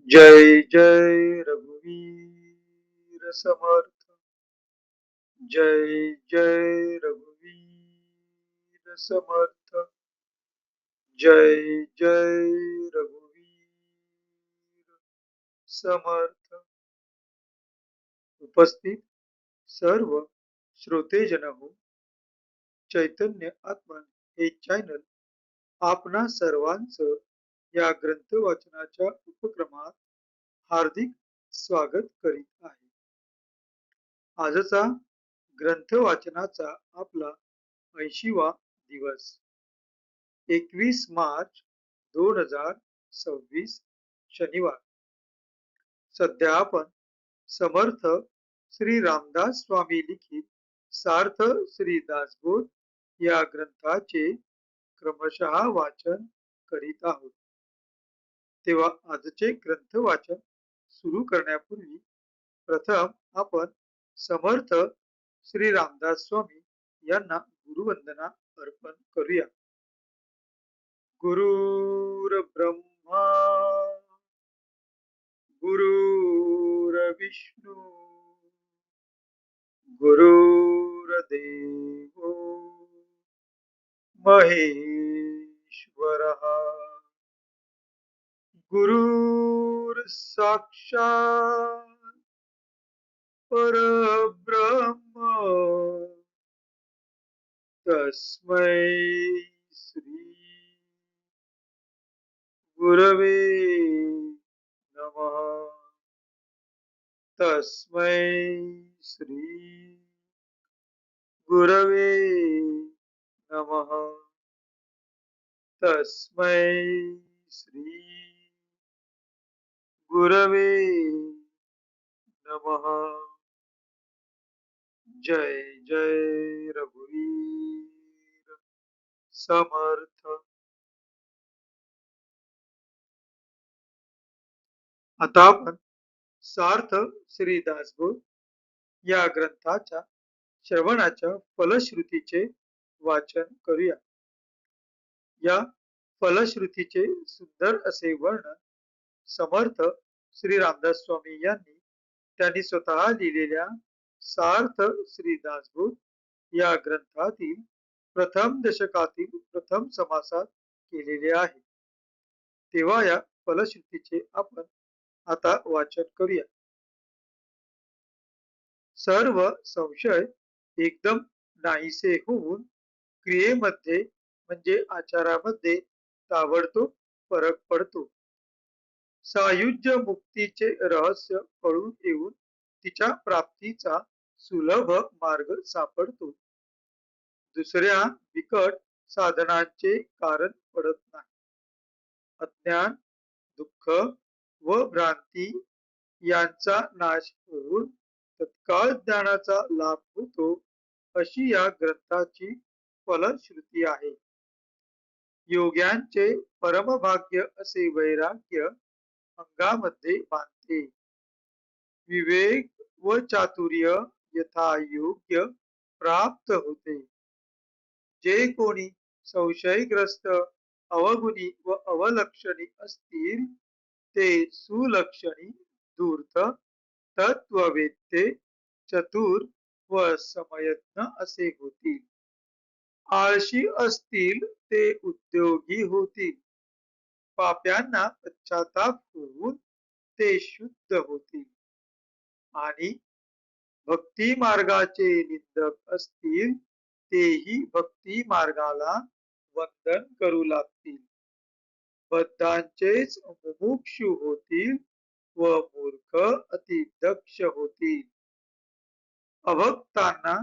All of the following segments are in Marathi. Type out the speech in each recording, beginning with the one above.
जय जय रघुवीर समर्थ। जय जय रघुवीर समर्थ। जय जय रघुवीर समर्थ। उपस्थित सर्व श्रोतेजन हो, चैतन्य आत्मा हे चॅनल आपणा सर्वांचं या ग्रंथ वाचनाच्या उपक्रमात हार्दिक स्वागत करीत आहे। आजचा ग्रंथ वाचनाचा आपला 80वा दिवस 21 मार्च 2026 शनिवार। सध्या आपण समर्थ श्री रामदास स्वामी लिखित सार्थ श्री दासबोध या ग्रंथाचे क्रमशः वाचन करीत आहोत। तेव्हा आजचे ग्रंथ वाचन सुरू करण्यापूर्वी प्रथम आपण समर्थ श्री रामदास स्वामी यांना गुरुवंदना अर्पण करूया। गुरुर्ब्रह्मा गुरुर्विष्णू गुरुर्देवो महेश्वरः गुरुर्साक्षात् परब्रह्म तस्मै श्री गुरवे नमः। तस्मै श्री गुरवे नमः। तस्मै श्री गुरवे नमः। जय जय रघुवीर समर्थ। आता आपण सार्थ श्री दासबोध या ग्रंथाच्या श्रवणाच्या फलश्रुतीचे वाचन करूया। या फलश्रुतीचे सुंदर असे वर्णन समर्थ श्री रामदास स्वामी यांनी त्यांनी स्वतः लिहिलेल्या सार्थ श्री दासबोध या ग्रंथातील प्रथम दशकातील प्रथम समासात केलेले आहे। तेव्हा या फलश्रुतीचे आपण आता वाचन करूया। सर्व संशय एकदम नाहीसे होऊन क्रियेमध्ये म्हणजे आचारामध्ये ताबडतोब फरक पडतो। सायुज्य मुक्तीचे रहस्य कळून येऊन तिच्या प्राप्तीचा सुलभ मार्ग सापडतो। दुसऱ्या बिकट साधनांचे कारण पडत नाही। अज्ञान दुःख व भ्रांती यांचा नाश होऊन तत्काळ ज्ञानाचा लाभ होतो, अशी या ग्रंथाची फलश्रुती आहे। योग्यांचे परमभाग्य असे वैराग्य अंगामध्ये बांधते। विवेक व चातुर्य यथायोग्य प्राप्त होते। जे कोणी संशयग्रस्त अवगुणी व अवलक्षणी असतील ते सुलक्षणी धूर्त तत्ववेत्ते चतुर व समयज्ञ असे होतील। आळशी असतील ते उद्योगी होतील। पाप्यांना पश्चाताप होऊन ते शुद्ध होतील आणि भक्ती मार्गाचे निंदक असतील तेही भक्ती मार्गाला वंदन करू लागतील। बद्धांचेच मुमुक्षु होतील व मूर्ख अति दक्ष होतील। अभक्तांना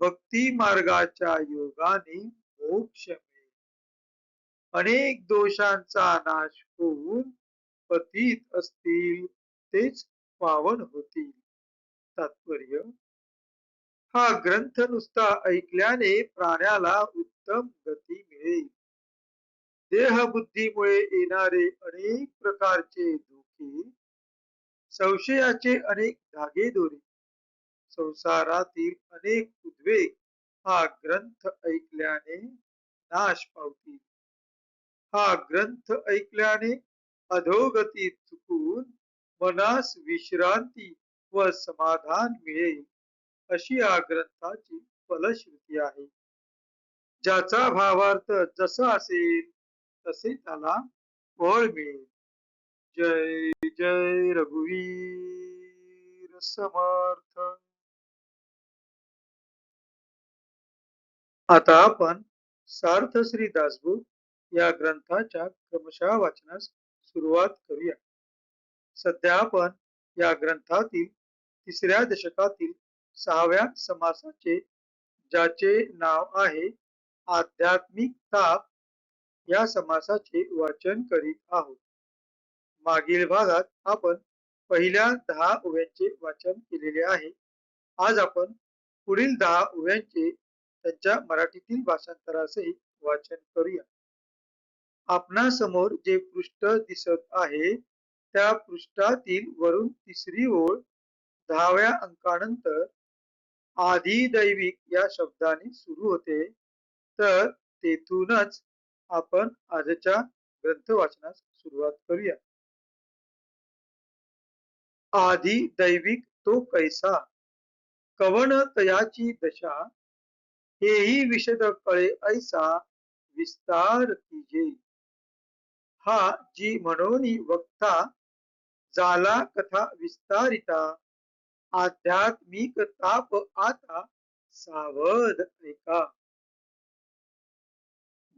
भक्ती मार्गाच्या योगाने मोक्ष मिळेल। अनेक दोषांचा नाश होऊन पतित असतील तेच पावन होतील। तात्पर्य: हा ग्रंथ नुसता ऐकल्याने प्राण्याला उत्तम गती मिळेल। देहबुद्धीमुळे येणारे अनेक प्रकारचे धोके, संशयाचे अनेक धागेदोरे, संसारातील अनेक उद्वेग हा ग्रंथ ऐकल्याने नाश पावतील। हा ग्रंथ ऐकल्याने अधोगती चुकून मनास विश्रांती व समाधान मिळेल अशी या ग्रंथाची फलश्रुती आहे. ज्याचा भावार्थ जसा असेल तसे त्याला फळ मिळेल. जय जय रघुवीर समर्थ. आता आपण सार्थ श्री दासबोध या ग्रंथाच्या क्रमशः वाचनास सुरुवात करूया. सध्या आपण या ग्रंथातील तिसऱ्या दशकातील 6व्या समासाचे, ज्याचे नाव आहे आध्यात्मिक ताप, या समासाचे वाचन करीत आहोत. मागील भागात आपण पहिल्या 10 ओव्यांचे वाचन केलेले आहे. आज आपण पुढील 10 ओव्यांचे त्यांच्या मराठीतील भाषांतरासहित वाचन करूया. आपणासमोर जे पृष्ठ दिसत आहे त्या पृष्ठातील वरून तिसरी ओळ 10व्या अंकानंतर आधिदैविक या शब्दाने सुरू होते. तर तेथूनच आपण आजच्या ग्रंथ वाचनास सुरुवात करूया. आधिदैविक तो कैसा, कवन तयाची दशा, हेही विशद कळे ऐसा, विस्तार कीजे. हा जी म्हणोनी वक्ता, झाला कथा विस्तारिता, आध्यात्मिक ताप आता सावध ऐका.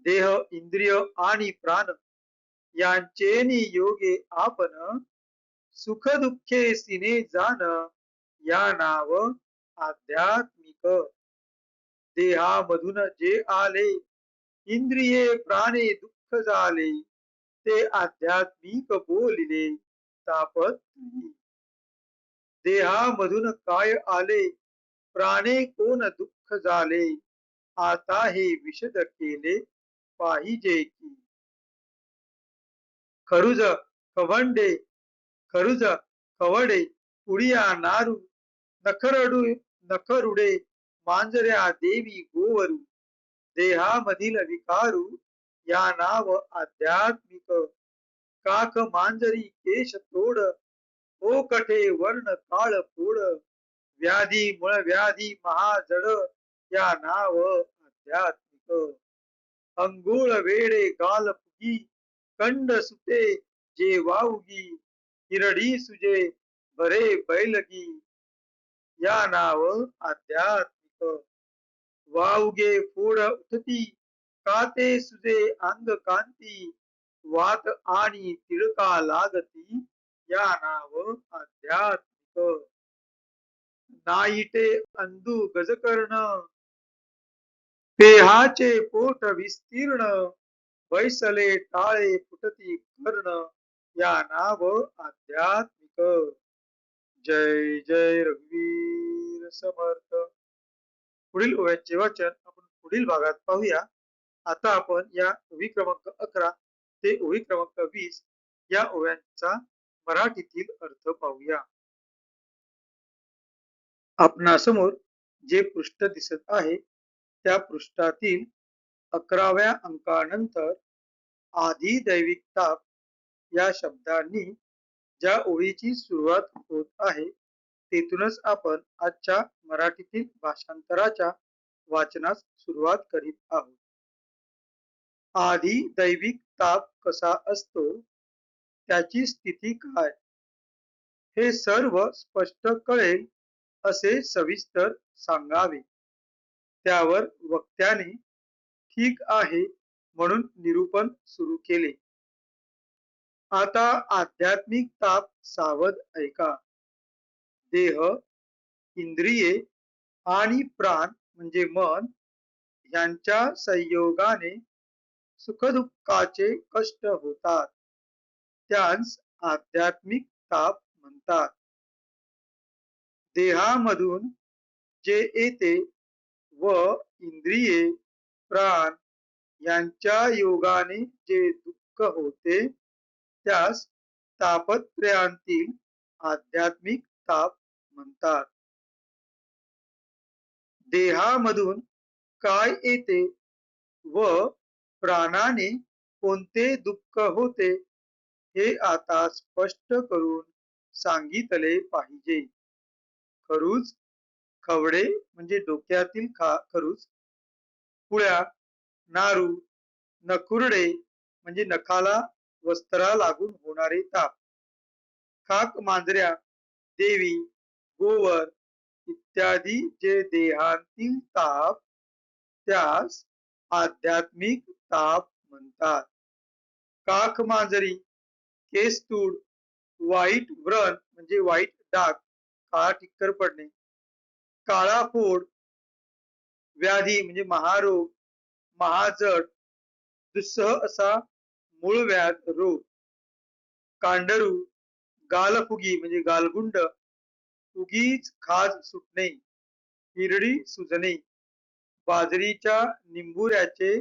देह इंद्रिय आणि प्राण यांचे नियोगे आपण, सुख दुःखे सिने जाण, या नाव आध्यात्मिक. देहामधून जे आले, इंद्रिये प्राणे दुःख झाले, ते आध्यात्मिक बोलिले तापत्रयी. देहामधून काय आले, प्राणे कोण दुःख झाले, आता हे विशद केले पाहिजे की. खरुज खवंडे, खरुज खवडे उडिया नारू, नखरडू नखरुडे मांजऱ्या देवी गोवरू, देहामधील विकारू, या नाव आध्यात्मिक. काक मांजरी केश तोड, ओकठे वर्ण काळ फोड, व्याधी मुळ व्याधी महाजड, या नाव आध्यात्मिक. अंघोळ वेडे गाल फुगी, कंड सुटे जे वाऊगी, हिरडी सुजे भरे बैलगी, या नाव आध्यात्मिक. वाऊगे फोड उठती, काते सुजे अंग कांती, वात आणि तिळका लागती, या नाव आध्यात्मिक. नाईटे अंधू गजकर्ण, पेहाचे पोट विस्तीर्ण, बैसले टाळे फुटती कर्ण, या नाव आध्यात्मिक. जय जय रघुवीर समर्थ. पुढील ओव्यांचे वाचन आपण पुढील भागात पाहूया. आता आपण या ओवी क्रमांक 11 ते ओवी क्रमांक 20 या ओव्यांचा मराठीतील अर्थ पाहूया. आपणासमोर जे पृष्ठ दिसत आहे त्या पृष्ठातील 11व्या अंकानंतर आधिदैविक ताप या शब्दांनी ज्या ओळीची सुरुवात होत आहे तेथूनच आपण आजच्या मराठीतील भाषांतराच्या वाचनास सुरुवात करीत आहोत. आधिदैविक ताप कसा असतो, त्याची स्थिती काय, हे सर्व स्पष्ट कळेल असे सविस्तर सांगावे. त्यावर वक्त्याने ठीक आहे म्हणून निरूपण सुरू केले. आता आध्यात्मिक ताप सावध ऐका. देह, इंद्रिये आणि प्राण म्हणजे मन यांच्या संयोगाने सुखदुःखाचे कष्ट होतात. त्यास आध्यात्मिक ताप म्हणतात. देहामधून जे येते व इंद्रिये प्राण यांच्या योगाने जे दुःख होते त्यास तापत्रयांतील आध्यात्मिक ताप म्हणतात. देहामधून काय येते व प्राणाने कोणते दुःख होते हे आता स्पष्ट करून सांगितले पाहिजे. खरूज खवडे म्हणजे डोक्यातील खरूज, पुळ्या, नारू, नकुरडे म्हणजे नखाला वस्त्रा लागून होणारे ताप, खाक मांजऱ्या, देवी, गोवर इत्यादी जे देहातील ताप त्यास आध्यात्मिक ताप म्हणतात. काख मांजरी, केसतूड, वाईट व्रण म्हणजे वाईट डाग, काळा ठिक्कर पडणे, काळा फोड, व्याधी म्हणजे महारोग, महाजड, दुस्सह असा मूळव्याध रोग, कांडरू, गालफुगी म्हणजे गालगुंड, उगीच खाज सुटणे, हिरडी सुजणे, बाजरीच्या निंबुऱ्याचे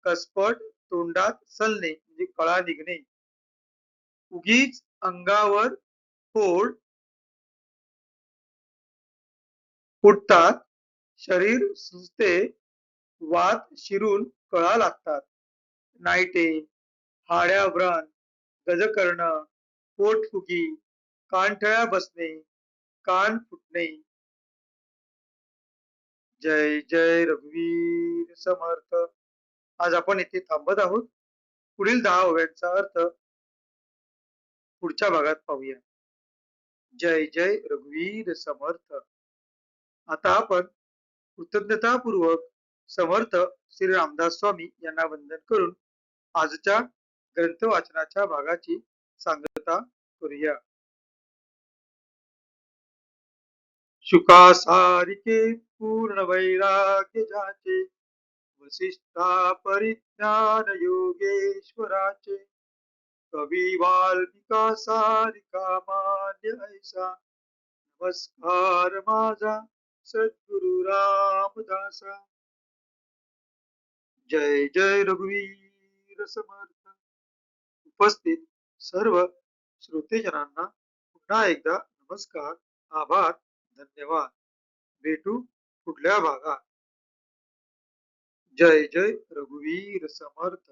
कसपट तोंडात सलणे म्हणजे कळा निघणे, उगीच अंगावर फोड फुटतात, शरीर सुजते, वात शिरून कळा लागतात, नाईटे, हाड्या व्रण, गजकर्ण, पोटफुगी, कानठळ्या बसणे, कान फुटणे. जय जय रघुवीर समर्थ. आज आपण इथे थांबत आहोत. पुढील 10 ओव्यांचा अर्थ पुढच्या भागात पाहूया. जय जय रघुवीर समर्थ. आता आपण कृतज्ञतापूर्वक समर्थ श्री रामदास स्वामी यांना वंदन करून आजच्या ग्रंथ वाचनाच्या भागाची सांगता करूया. शुका सारिके पूर्ण वैराग्य जाचे, वसिष्ठा परिज्ञान योगेश्वराचे, कवी वाल्मिका सारिका मान्य ऐसा, नमस्कार माझा सद्गुरु रामदासा. जय जय रघुवीर समर्थ. उपस्थित सर्व श्रोतेजनांना पुन्हा एकदा नमस्कार, आभार, धन्यवाद. भेटू पुढल्या भागात. जय जय रघुवीर समर्थ.